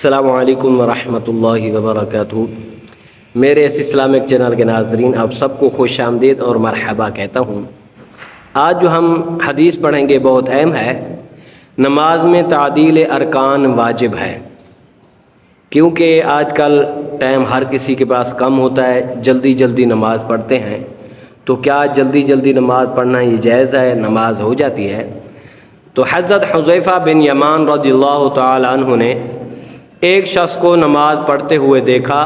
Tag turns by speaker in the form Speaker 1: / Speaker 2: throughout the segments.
Speaker 1: السلام علیکم ورحمۃ اللہ وبرکاتہ۔ میرے اس اسلامک چینل کے ناظرین، آپ سب کو خوش آمدید اور مرحبا کہتا ہوں۔ آج جو ہم حدیث پڑھیں گے بہت اہم ہے۔ نماز میں تعدیل ارکان واجب ہے، کیونکہ آج کل ٹائم ہر کسی کے پاس کم ہوتا ہے، جلدی جلدی نماز پڑھتے ہیں۔ تو کیا جلدی جلدی نماز پڑھنا یہ جائز ہے؟ نماز ہو جاتی ہے؟ تو حضرت حذیفہ بن یمان رضی اللہ تعالی عنہ نے ایک شخص کو نماز پڑھتے ہوئے دیکھا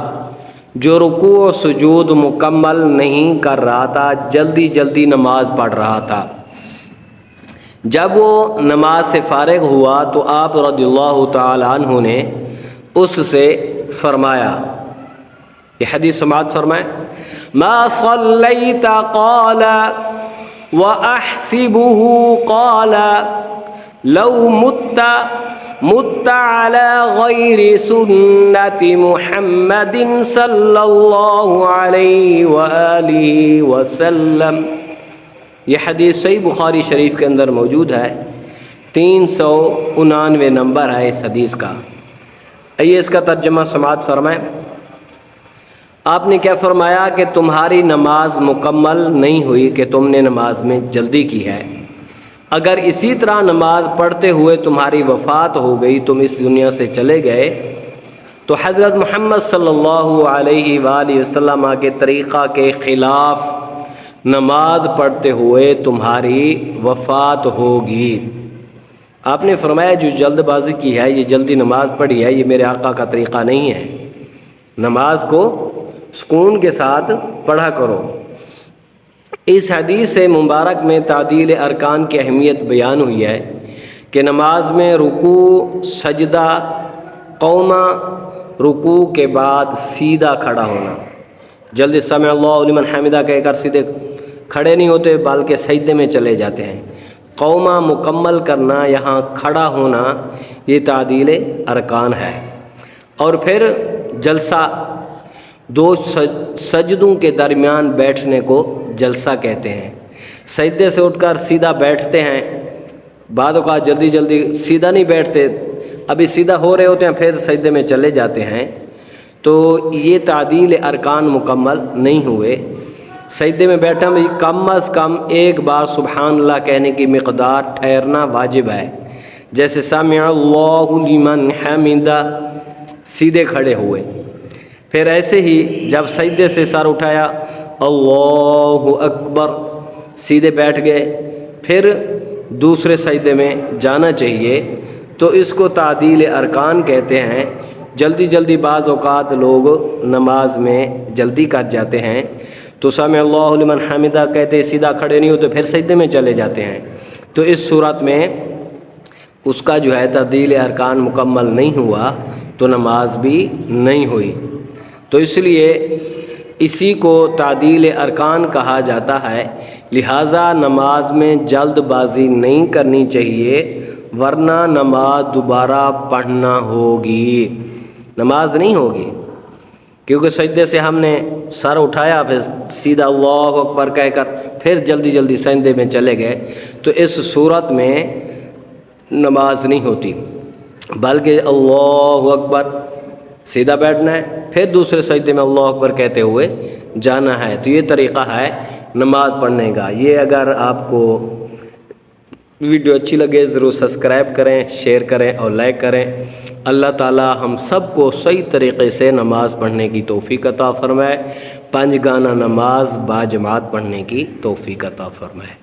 Speaker 1: جو رکوع و سجود مکمل نہیں کر رہا تھا، جلدی جلدی نماز پڑھ رہا تھا۔ جب وہ نماز سے فارغ ہوا تو آپ رضی اللہ تعالی عنہ نے اس سے فرمایا، یہ حدیث سماعت فرمائیں، ما صلیت قال واحسبه قال لو مت على غیر سنت محمد صلی اللہ علیہ وآلہ وسلم۔ یہ حدیث صحیح بخاری شریف کے اندر موجود ہے، 399 نمبر ہے اس حدیث کا۔ آئیے اس کا ترجمہ سماعت فرمائیں۔ آپ نے کیا فرمایا کہ تمہاری نماز مکمل نہیں ہوئی کہ تم نے نماز میں جلدی کی ہے۔ اگر اسی طرح نماز پڑھتے ہوئے تمہاری وفات ہو گئی، تم اس دنیا سے چلے گئے، تو حضرت محمد صلی اللہ علیہ وآلہ وسلم کے طریقہ کے خلاف نماز پڑھتے ہوئے تمہاری وفات ہوگی۔ آپ نے فرمایا جو جلد بازی کی ہے، یہ جلدی نماز پڑھی ہے، یہ میرے آقا کا طریقہ نہیں ہے۔ نماز کو سکون کے ساتھ پڑھا کرو۔ اس حدیث سے مبارک میں تعدیل ارکان کی اہمیت بیان ہوئی ہے کہ نماز میں رکوع، سجدہ، قومہ، رکوع کے بعد سیدھا کھڑا ہونا، جلدی سمع اللہ لمن حمدہ کہہ کر سیدھے کھڑے نہیں ہوتے بلکہ سجدے میں چلے جاتے ہیں۔ قومہ مکمل کرنا، یہاں کھڑا ہونا، یہ تعدیل ارکان ہے۔ اور پھر جلسہ، دو سجدوں کے درمیان بیٹھنے کو جلسہ کہتے ہیں۔ سجدے سے اٹھ کر سیدھا بیٹھتے ہیں، بعد اوقات جلدی جلدی سیدھا نہیں بیٹھتے، ابھی سیدھا ہو رہے ہوتے ہیں پھر سجدے میں چلے جاتے ہیں، تو یہ تعدیل ارکان مکمل نہیں ہوئے۔ سجدے میں بیٹھا بھی کم از کم ایک بار سبحان اللہ کہنے کی مقدار ٹھہرنا واجب ہے، جیسے سمع اللہ لمن حمدہ، سیدھے کھڑے ہوئے۔ پھر ایسے ہی جب سجدے سے سر اٹھایا اللہ اکبر، سیدھے بیٹھ گئے، پھر دوسرے سجدے میں جانا چاہیے۔ تو اس کو تعدیل ارکان کہتے ہیں۔ جلدی جلدی بعض اوقات لوگ نماز میں جلدی کر جاتے ہیں، تو سمع اللہ لمن حمدہ کہتے سیدھا کھڑے نہیں ہوتے، پھر سجدے میں چلے جاتے ہیں۔ تو اس صورت میں اس کا جو ہے تعدیل ارکان مکمل نہیں ہوا، تو نماز بھی نہیں ہوئی۔ تو اس لیے اسی کو تعدیل ارکان کہا جاتا ہے۔ لہٰذا نماز میں جلد بازی نہیں کرنی چاہیے، ورنہ نماز دوبارہ پڑھنا ہوگی، نماز نہیں ہوگی۔ کیونکہ سجدے سے ہم نے سر اٹھایا، پھر سیدھا اللہ اکبر کہہ کر پھر جلدی جلدی سجدے میں چلے گئے، تو اس صورت میں نماز نہیں ہوتی، بلکہ اللہ اکبر سیدھا بیٹھنا ہے، پھر دوسرے سجدے میں اللہ اکبر کہتے ہوئے جانا ہے۔ تو یہ طریقہ ہے نماز پڑھنے کا۔ یہ اگر آپ کو ویڈیو اچھی لگے ضرور سبسکرائب کریں، شیئر کریں اور لائک کریں۔ اللہ تعالی ہم سب کو صحیح طریقے سے نماز پڑھنے کی توفیق عطا فرمائے، 5 گانا نماز با جماعت پڑھنے کی توفیق عطا فرمائے۔